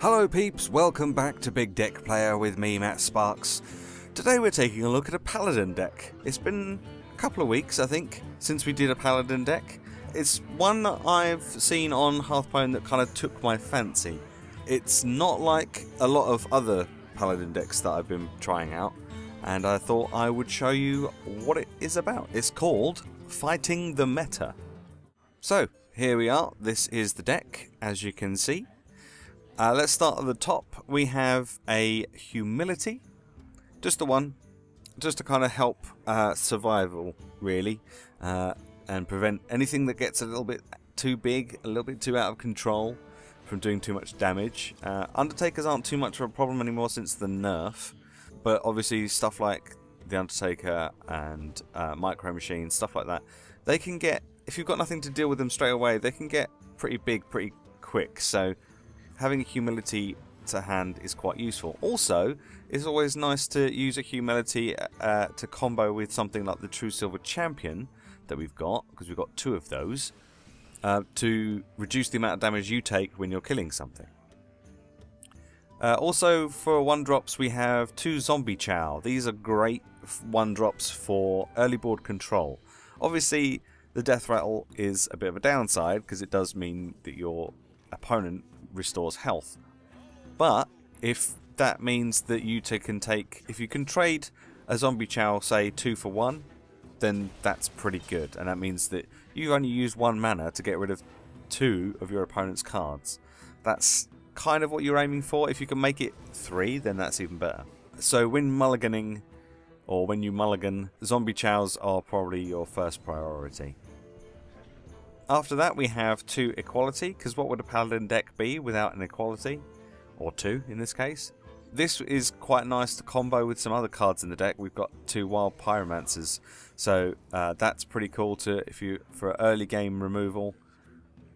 Hello peeps, welcome back to Big Deck Player with me, Matt Sparks. Today we're taking a look at a Paladin deck. It's been a couple of weeks, I think, since we did a Paladin deck. It's one that I've seen on Hearthstone that kind of took my fancy. It's not like a lot of other Paladin decks that I've been trying out, and I thought I would show you what it is about. It's called Fighting the Meta. So, here we are. This is the deck, as you can see. Let's start at the top. We have a humility, just the one, just to kind of help survival, really, and prevent anything that gets a little bit too big, a little bit too out of control from doing too much damage. Undertakers aren't too much of a problem anymore since the nerf, but obviously stuff like the Undertaker and Micro Machines, stuff like that, they can get, if you've got nothing to deal with them straight away, they can get pretty big pretty quick. So having a humility to hand is quite useful. Also, it's always nice to use a humility to combo with something like the True Silver Champion that we've got, because we've got two of those, to reduce the amount of damage you take when you're killing something. Also, for 1-drops, we have 2 Zombie Chow. These are great 1-drops for early board control. Obviously, the Death Rattle is a bit of a downside, because it does mean that your opponent restores health. But if that means that you can take, if you can trade a Zombie Chow, say 2 for 1, then that's pretty good, and that means that you only use 1 mana to get rid of 2 of your opponent's cards. That's kind of what you're aiming for. If you can make it 3, then that's even better. So when mulliganing, or when you mulligan, Zombie Chows are probably your first priority. After that, we have 2 equality, because what would a Paladin deck be without an equality? Or 2 in this case. This is quite nice to combo with some other cards in the deck. We've got 2 Wild Pyromancers, so that's pretty cool for early game removal.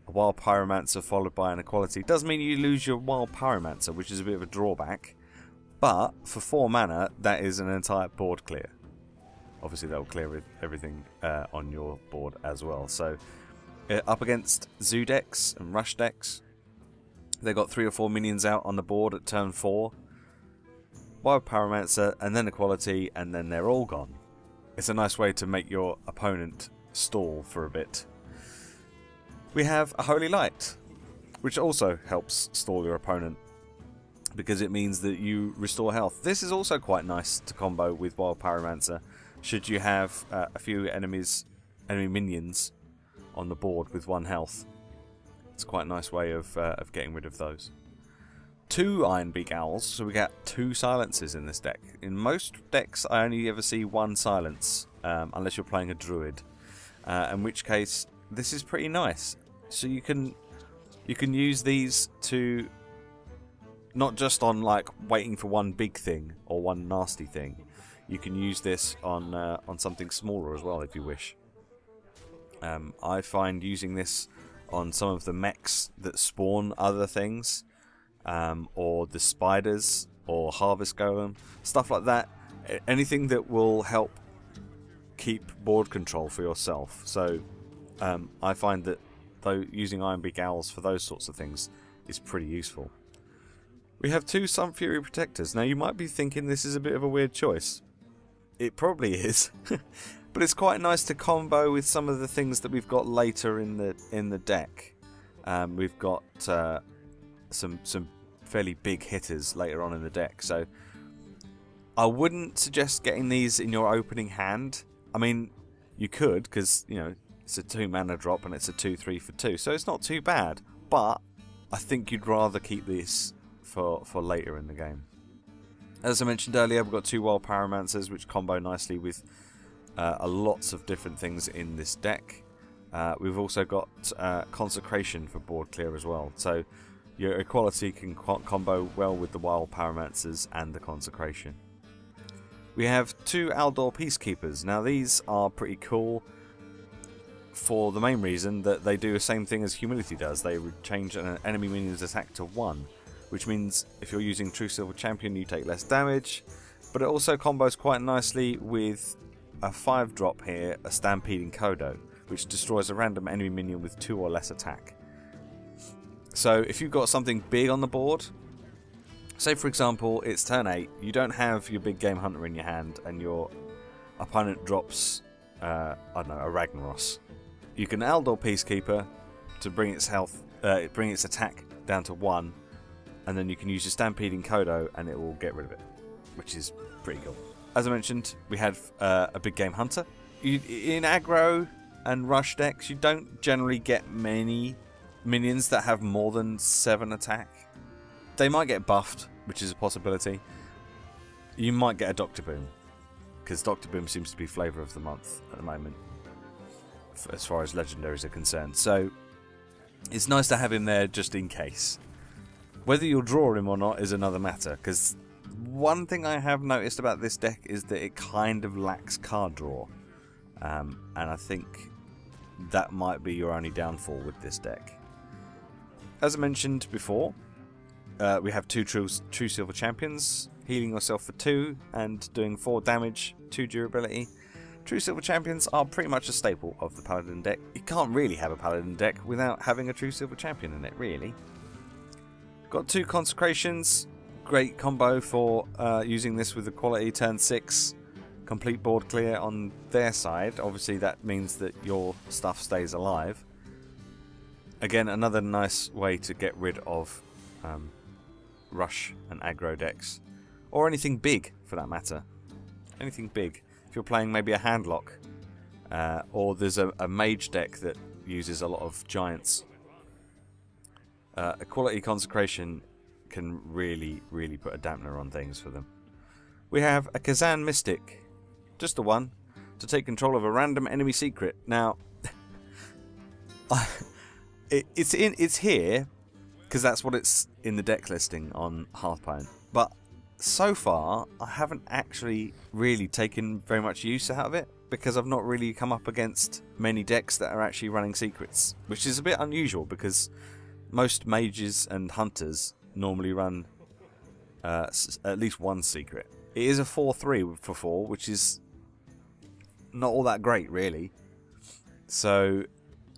A Wild Pyromancer followed by an equality does mean you lose your Wild Pyromancer, which is a bit of a drawback. But for 4 mana, that is an entire board clear. Obviously, that will clear with everything on your board as well. So up against Zoo decks and Rush decks, they got 3 or 4 minions out on the board at turn 4. Wild Pyromancer and then equality, and then they're all gone. It's a nice way to make your opponent stall for a bit. We have a Holy Light, which also helps stall your opponent, because it means that you restore health. This is also quite nice to combo with Wild Pyromancer, should you have a few enemy minions on the board with 1 health. It's quite a nice way of getting rid of those. 2 Ironbeak Owls, so we get 2 silences in this deck. In most decks, I only ever see 1 silence, unless you're playing a druid, in which case this is pretty nice. So you can use these to not just on like waiting for 1 big thing or 1 nasty thing. You can use this on something smaller as well if you wish. I find using this on some of the mechs that spawn other things, or the spiders, or harvest golem, stuff like that. Anything that will help keep board control for yourself. So I find that using Ironbeak Owls for those sorts of things is pretty useful. We have 2 Sun Fury Protectors. Now you might be thinking this is a bit of a weird choice. It probably is. But it's quite nice to combo with some of the things that we've got later in the deck. We've got some fairly big hitters later on in the deck, so I wouldn't suggest getting these in your opening hand. I mean, you could, because you know it's a 2 mana drop and it's a 2/3 for 2, so it's not too bad. But I think you'd rather keep this for later in the game. As I mentioned earlier, we've got 2 Wild Pyromancers, which combo nicely with lots of different things in this deck. We've also got Consecration for board clear as well, so your equality can combo well with the Wild Pyromancers and the Consecration. We have 2 Aldor Peacekeepers. Now these are pretty cool for the main reason that they do the same thing as Humility does. They change an enemy minion's attack to 1, which means if you're using True Silver Champion you take less damage, but it also combos quite nicely with a 5-drop here, a Stampeding Kodo, which destroys a random enemy minion with 2 or less attack. So if you've got something big on the board, Say for example, it's turn 8, you don't have your big game hunter in your hand, and your opponent drops, I don't know, a Ragnaros. You can Aldor Peacekeeper to bring its health, bring its attack down to 1, and then you can use your Stampeding Kodo and it will get rid of it, which is pretty cool. As I mentioned, we had a big game hunter. In aggro and rush decks, you don't generally get many minions that have more than 7 attack. They might get buffed, which is a possibility. You might get a Dr. Boom, because Dr. Boom seems to be flavour of the month at the moment, as far as legendaries are concerned. So it's nice to have him there just in case. Whether you'll draw him or not is another matter, because one thing I have noticed about this deck is that it kind of lacks card draw. And I think that might be your only downfall with this deck. As I mentioned before, we have 2 True Silver Champions, healing yourself for 2 and doing 4 damage, 2 durability. True Silver Champions are pretty much a staple of the Paladin deck. You can't really have a Paladin deck without having a True Silver Champion in it, really. Got 2 Consecrations, great combo for using this with the quality turn 6. Complete board clear on their side. Obviously that means that your stuff stays alive. Again, another nice way to get rid of rush and aggro decks, or anything big for that matter. Anything big. If you're playing maybe a handlock, or there's a mage deck that uses a lot of giants, a quality consecration can really put a dampener on things for them. We have a Kazan Mystic, just the one, to take control of a random enemy secret. Now, it's here because that's what it's in the deck listing on Hearthstone. But so far, I haven't actually really taken very much use out of it, because I've not really come up against many decks that are actually running secrets, which is a bit unusual because most mages and hunters normally run at least one secret. It is a 4/3 for 4, which is not all that great, really. So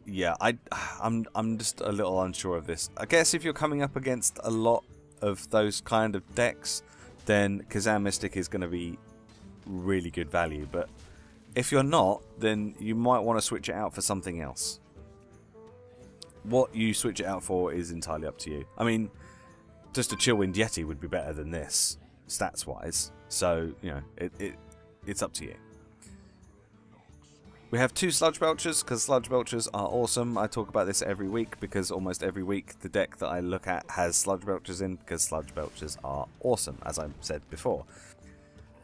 yeah, I'm just a little unsure of this. I guess if you're coming up against a lot of those kind of decks, then Kazan Mystic is going to be really good value. But if you're not, then you might want to switch it out for something else. What you switch it out for is entirely up to you. I mean, just a Chillwind Yeti would be better than this, stats-wise. So, you know, it's up to you. We have 2 Sludge Belchers, because Sludge Belchers are awesome. I talk about this every week, because almost every week the deck that I look at has Sludge Belchers in, because Sludge Belchers are awesome, as I said before.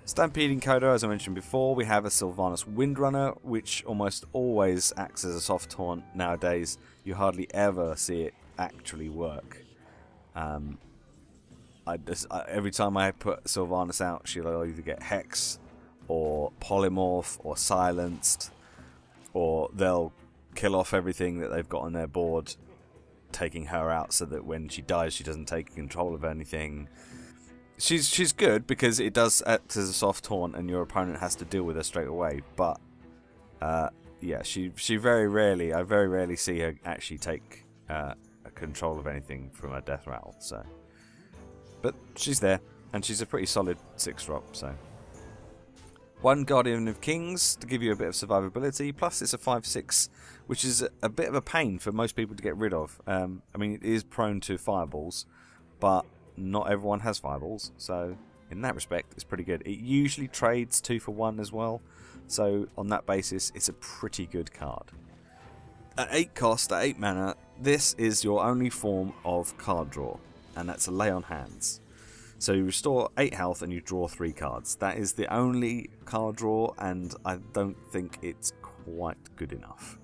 Stampeding Kodo, as I mentioned before, we have a Sylvanas Windrunner, which almost always acts as a soft taunt nowadays. You hardly ever see it actually work. Every time I put Sylvanas out, she'll either get Hex, or Polymorph, or Silenced, or they'll kill off everything that they've got on their board, taking her out so that when she dies she doesn't take control of anything. She's good because it does act as a soft taunt and your opponent has to deal with her straight away, but yeah, I very rarely see her actually take control of anything from her death rattle. So, but she's there, and she's a pretty solid 6-drop. So, 1 Guardian of Kings to give you a bit of survivability, plus it's a 5/6, which is a bit of a pain for most people to get rid of. I mean, it is prone to fireballs, but not everyone has fireballs, so in that respect it's pretty good. It usually trades 2 for 1 as well, so on that basis it's a pretty good card. At 8 cost, at 8 mana, this is your only form of card draw, and that's a Lay on Hands. So you restore 8 health and you draw 3 cards. That is the only card draw, and I don't think it's quite good enough,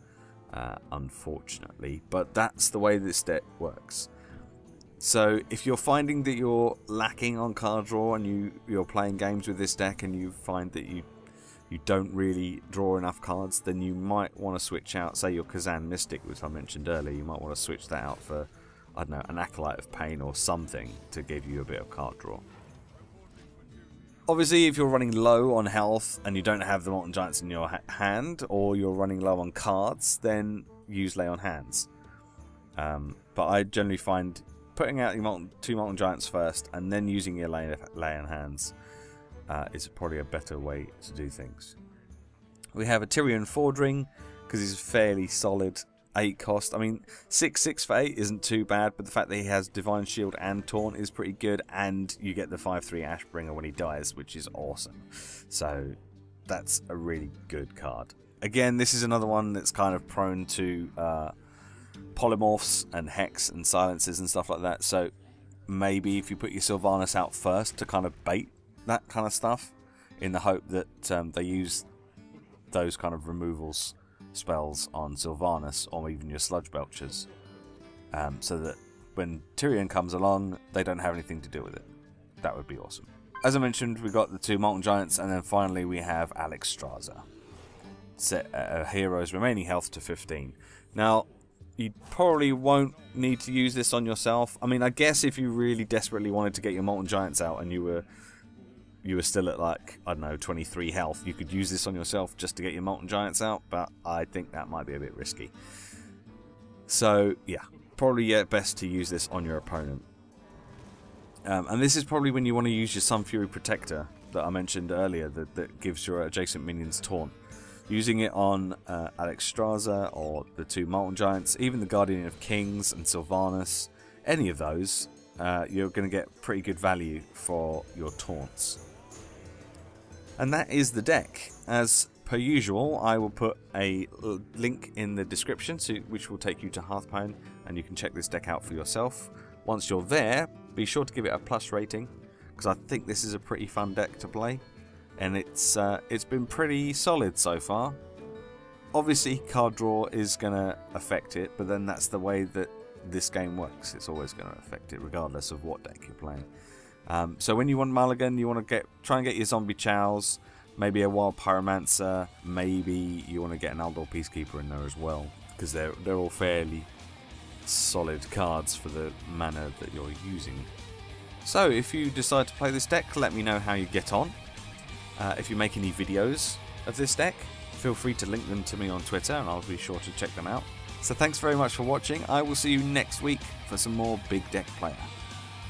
unfortunately. But that's the way this deck works. So if you're finding that you're lacking on card draw and you're playing games with this deck and you find that you don't really draw enough cards, then you might want to switch out, say, your Kazan Mystic, which I mentioned earlier. You might want to switch that out for, I don't know, an Acolyte of Pain or something to give you a bit of card draw. Obviously, if you're running low on health and you don't have the Molten Giants in your hand, or you're running low on cards, then use Lay on Hands. But I generally find putting out your two Molten Giants first and then using your lay in hands is probably a better way to do things. We have a Tyrion Fordring, because he's fairly solid 8 cost. I mean, 6/6 for 8 isn't too bad, but the fact that he has Divine Shield and Taunt is pretty good, and you get the 5/3 Ashbringer when he dies, which is awesome. So that's a really good card. Again, this is another one that's kind of prone to polymorphs and hex and silences and stuff like that. So maybe if you put your Sylvanas out first to kind of bait that kind of stuff, in the hope that they use those kind of removals spells on Sylvanas or even your Sludge Belchers, so that when Tyrion comes along, they don't have anything to do with it. That would be awesome. As I mentioned, we got the 2 Molten Giants, and then finally we have Alexstrasza. Set a hero's remaining health to 15. Now, you probably won't need to use this on yourself. I mean, I guess if you really desperately wanted to get your Molten Giants out and you were still at, like, I don't know, 23 health, you could use this on yourself just to get your Molten Giants out, but I think that might be a bit risky. So, yeah, probably best to use this on your opponent. And this is probably when you want to use your Sun Fury Protector that I mentioned earlier, that gives your adjacent minions Taunt. Using it on Alexstrasza or the 2 Molten Giants, even the Guardian of Kings and Sylvanas, any of those, you're going to get pretty good value for your taunts. And that is the deck. As per usual, I will put a link in the description which will take you to Hearthstone, and you can check this deck out for yourself. Once you're there, be sure to give it a plus rating, because I think this is a pretty fun deck to play, and it's been pretty solid so far. Obviously, card draw is going to affect it, but then that's the way that this game works. It's always going to affect it regardless of what deck you're playing. So when you want Mulligan, you want to try and get your Zombie Chows, maybe a Wild Pyromancer, maybe you want to get an Aldor Peacekeeper in there as well, because they're all fairly solid cards for the mana that you're using. So if you decide to play this deck, let me know how you get on. If you make any videos of this deck, feel free to link them to me on Twitter and I'll be sure to check them out. So thanks very much for watching. I will see you next week for some more Big Deck Playa.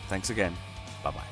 Thanks again. Bye bye.